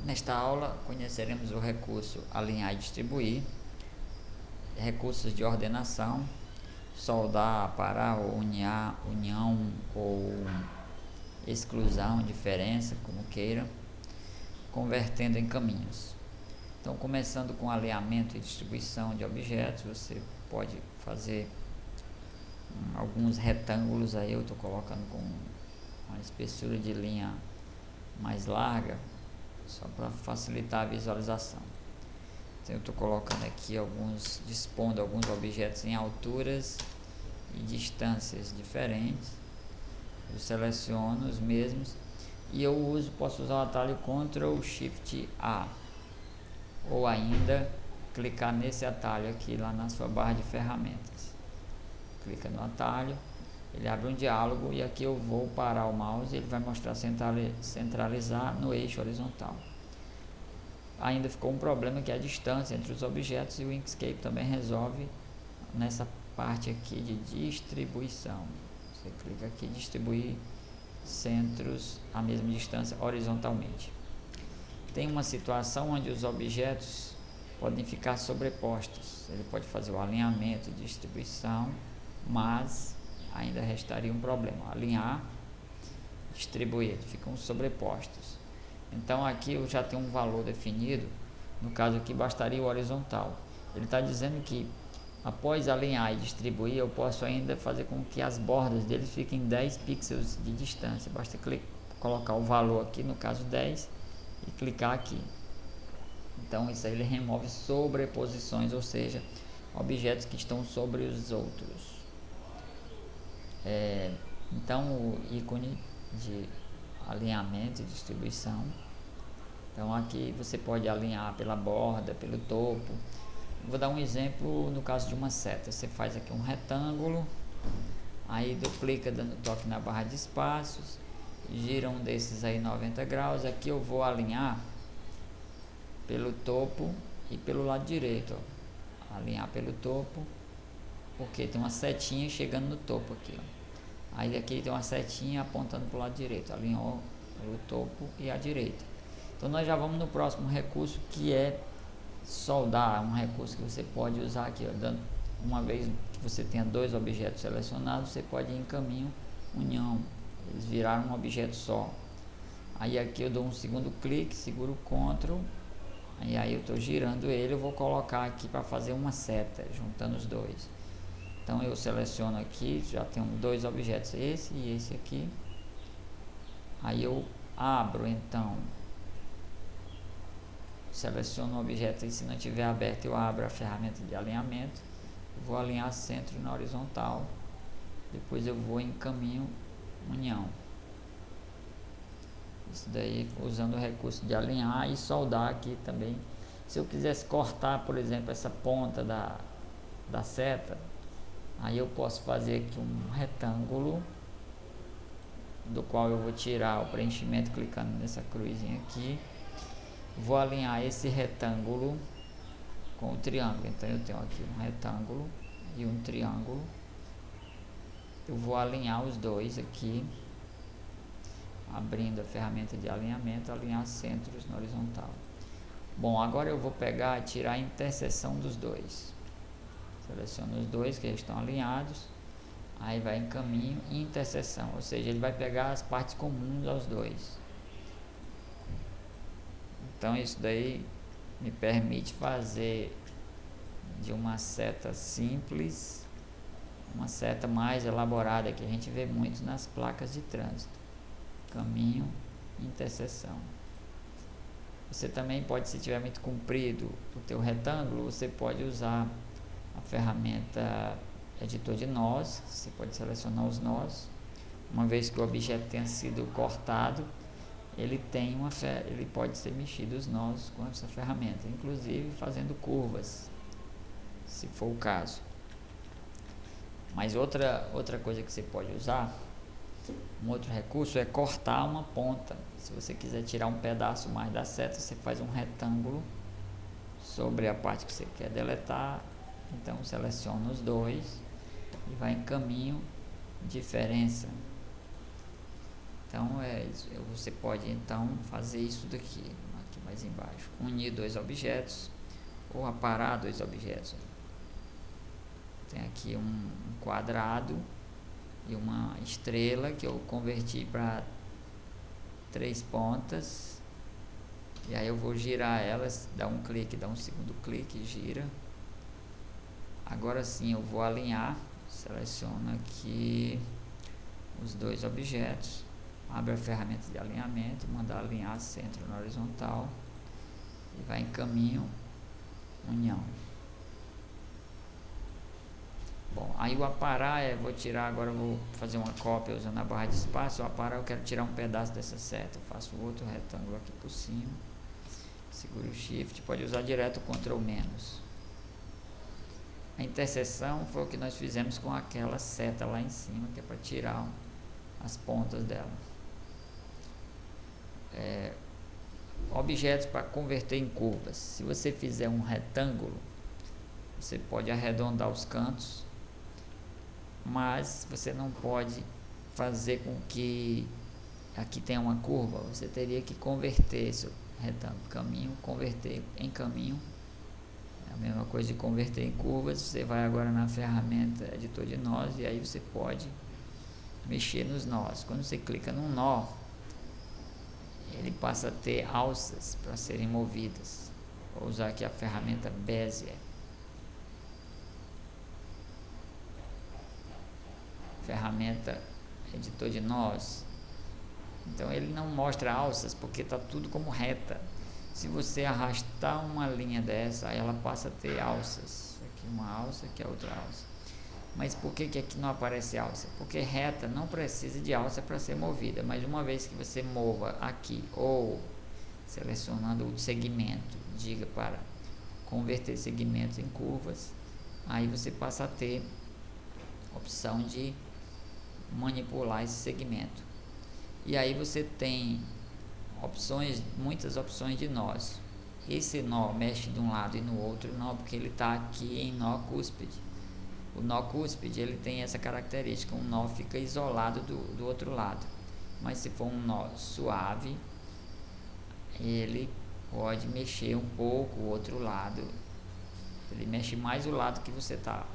Nesta aula conheceremos o recurso alinhar e distribuir, recursos de ordenação, soldar, aparar ou união ou exclusão, diferença, como queira, convertendo em caminhos. Então, começando com alinhamento e distribuição de objetos, você pode fazer alguns retângulos. Aí eu estou colocando com uma espessura de linha mais larga, só para facilitar a visualização. Então eu estou colocando aqui dispondo alguns objetos em alturas e distâncias diferentes. Eu seleciono os mesmos e posso usar o atalho Ctrl Shift A, ou ainda clicar nesse atalho aqui lá na sua barra de ferramentas. Clica no atalho, ele abre um diálogo e aqui eu vou parar o mouse e ele vai mostrar centralizar no eixo horizontal. Ainda ficou um problema, que é a distância entre os objetos, e o Inkscape também resolve nessa parte aqui de distribuição. Você clica aqui, distribuir centros à mesma distância horizontalmente. Tem uma situação onde os objetos podem ficar sobrepostos. Ele pode fazer o alinhamento e distribuição, mas ainda restaria um problema: alinhar, distribuir, ficam sobrepostos. Então aqui eu já tenho um valor definido. No caso aqui bastaria o horizontal. Ele está dizendo que após alinhar e distribuir, eu posso ainda fazer com que as bordas deles fiquem 10 pixels de distância. Basta colocar o valor aqui, no caso 10, e clicar aqui. Então isso aí ele remove sobreposições, ou seja, objetos que estão sobre os outros. Então o ícone de alinhamento e distribuição. Então aqui você pode alinhar pela borda, pelo topo. Vou dar um exemplo no caso de uma seta. Você faz aqui um retângulo, aí duplica dando toque na barra de espaços, gira um desses aí 90 graus. Aqui eu vou alinhar pelo topo e pelo lado direito, ó. Alinhar pelo topo, porque tem uma setinha chegando no topo aqui, ó. Aí aqui tem uma setinha apontando para o lado direito, alinhou pelo topo e à direita. Então nós já vamos no próximo recurso, que é soldar. Um recurso que você pode usar aqui, ó, uma vez que você tenha dois objetos selecionados, você pode ir em caminho união, eles viraram um objeto só. Aí aqui eu dou um segundo clique, seguro o Ctrl, e aí eu estou girando ele. Eu vou colocar aqui para fazer uma seta juntando os dois. Então eu seleciono aqui, já tenho dois objetos, esse e esse aqui. Aí eu abro, então seleciono o objeto, e se não tiver aberto eu abro a ferramenta de alinhamento. Vou alinhar centro na horizontal, depois eu vou em caminho união. Isso daí usando o recurso de alinhar e soldar aqui também. Se eu quisesse cortar, por exemplo, essa ponta da seta, aí eu posso fazer aqui um retângulo, do qual eu vou tirar o preenchimento clicando nessa cruzinha aqui. Vou alinhar esse retângulo com o triângulo. Então eu tenho aqui um retângulo e um triângulo. Eu vou alinhar os dois aqui, abrindo a ferramenta de alinhamento, alinhar centros na horizontal. Bom, agora eu vou pegar e tirar a interseção dos dois. Seleciono os dois que estão alinhados, aí vai em caminho e interseção, ou seja, ele vai pegar as partes comuns aos dois. Então isso daí me permite fazer de uma seta simples uma seta mais elaborada, que a gente vê muito nas placas de trânsito: caminho e interseção. Você também pode, se tiver muito comprido o teu retângulo, você pode usar a ferramenta editor de nós. Você pode selecionar os nós. Uma vez que o objeto tenha sido cortado, ele pode ser mexido os nós com essa ferramenta, inclusive fazendo curvas, se for o caso. Mas outra coisa que você pode usar, um outro recurso, é cortar uma ponta. Se você quiser tirar um pedaço mais da seta, você faz um retângulo sobre a parte que você quer deletar. Então seleciona os dois e vai em caminho diferença. Então você pode então fazer isso daqui. Aqui mais embaixo, unir dois objetos ou aparar dois objetos. Tem aqui um quadrado e uma estrela que eu converti para 3 pontas, e aí eu vou girar elas, dá um clique, dá um segundo clique, gira. Agora sim eu vou alinhar, seleciono aqui os dois objetos, abre a ferramenta de alinhamento, manda alinhar centro na horizontal e vai em caminho, união. Bom, aí o aparar vou tirar, agora eu vou fazer uma cópia usando a barra de espaço. O aparar eu quero tirar um pedaço dessa seta, eu faço outro retângulo aqui por cima, seguro o Shift, pode usar direto o Ctrl menos. A interseção foi o que nós fizemos com aquela seta lá em cima, que é para tirar as pontas dela. Objetos para converter em curvas. Se você fizer um retângulo, você pode arredondar os cantos, mas você não pode fazer com que aqui tenha uma curva. Você teria que converter esse retângulo, caminho, converter em caminho. É a mesma coisa de converter em curvas. Você vai agora na ferramenta editor de nós e aí você pode mexer nos nós. Quando você clica num nó, ele passa a ter alças para serem movidas. Vou usar aqui a ferramenta Bezier. Ferramenta editor de nós. Então ele não mostra alças porque está tudo como reta. Se você arrastar uma linha dessa, aí ela passa a ter alças. Aqui uma alça, aqui a outra alça. Mas por que aqui não aparece alça? Porque reta não precisa de alça para ser movida. Mas uma vez que você mova aqui, ou selecionando o segmento, diga para converter segmentos em curvas, aí você passa a ter a opção de manipular esse segmento. E aí você tem opções, muitas opções de nós. Esse nó mexe de um lado e no outro não, porque ele está aqui em nó cúspide. O nó cúspide ele tem essa característica, um nó fica isolado do outro lado. Mas se for um nó suave, ele pode mexer um pouco o outro lado. Ele mexe mais o lado que você está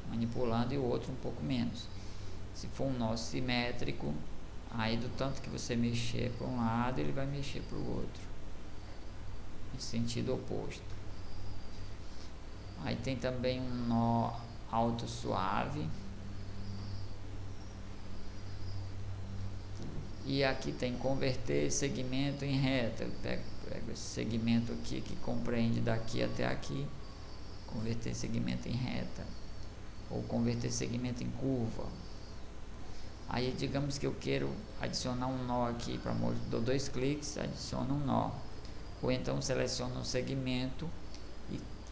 manipulando e o outro um pouco menos. Se for um nó simétrico, aí do tanto que você mexer para um lado, ele vai mexer para o outro, em sentido oposto. Aí tem também um nó alto suave. E aqui tem converter segmento em reta. Eu pego esse segmento aqui que compreende daqui até aqui, converter segmento em reta, ou converter segmento em curva. Aí digamos que eu quero adicionar um nó aqui, dou 2 cliques, adiciono um nó, ou então seleciono um segmento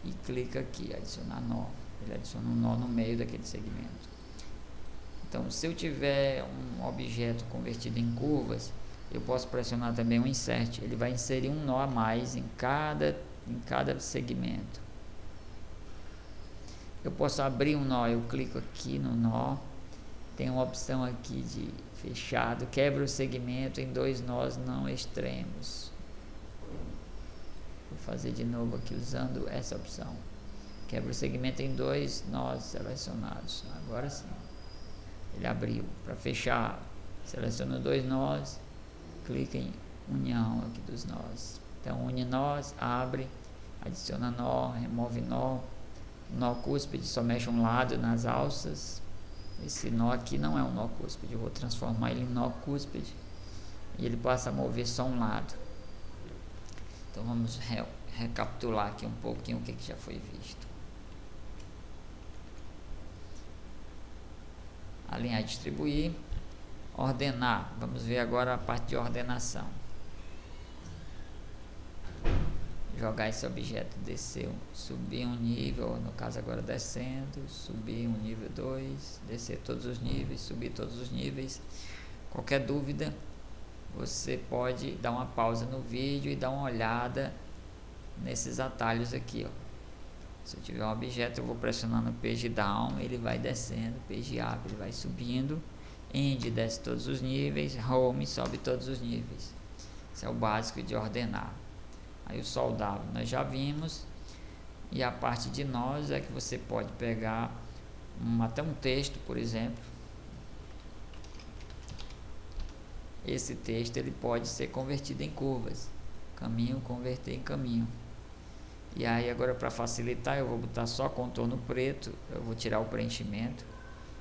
e clica aqui, adicionar nó. Ele adiciona um nó no meio daquele segmento. Então, se eu tiver um objeto convertido em curvas, eu posso pressionar também um insert. Ele vai inserir um nó a mais em cada segmento. Eu posso abrir um nó, eu clico aqui no nó, tem uma opção aqui de fechado, quebra o segmento em 2 nós não extremos. Vou fazer de novo aqui usando essa opção. Quebra o segmento em 2 nós selecionados. Agora sim. Ele abriu. Para fechar, seleciono 2 nós, clica em união aqui dos nós. Então une nós, abre, adiciona nó, remove nó. Nó cúspide só mexe um lado nas alças. Esse nó aqui não é um nó cúspide, eu vou transformar ele em nó cúspide e ele passa a mover só um lado. Então vamos recapitular aqui um pouquinho o que já foi visto. Alinhar e distribuir. Ordenar. Vamos ver agora a parte de ordenação. Jogar esse objeto, descer, subir um nível, no caso agora descendo, subir um nível 2, descer todos os níveis, subir todos os níveis. Qualquer dúvida, você pode dar uma pausa no vídeo e dar uma olhada nesses atalhos aqui, ó. Se eu tiver um objeto, eu vou pressionando page down, ele vai descendo, page up, ele vai subindo, end desce todos os níveis, home sobe todos os níveis. Isso é o básico de ordenar. Aí o soldável nós já vimos, e a parte de nós é que você pode pegar até um texto, por exemplo. Esse texto ele pode ser convertido em curvas, caminho, converter em caminho. E aí agora, para facilitar, eu vou botar só contorno preto, eu vou tirar o preenchimento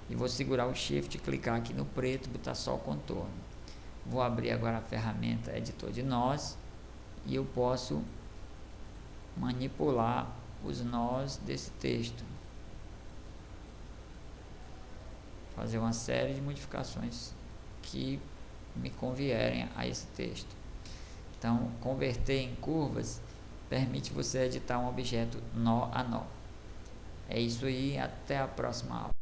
e vou segurar o shift, clicar aqui no preto, botar só o contorno. Vou abrir agora a ferramenta editor de nós e eu posso manipular os nós desse texto, fazer uma série de modificações que me convierem a esse texto. Então, converter em curvas permite você editar um objeto nó a nó. É isso aí, até a próxima aula.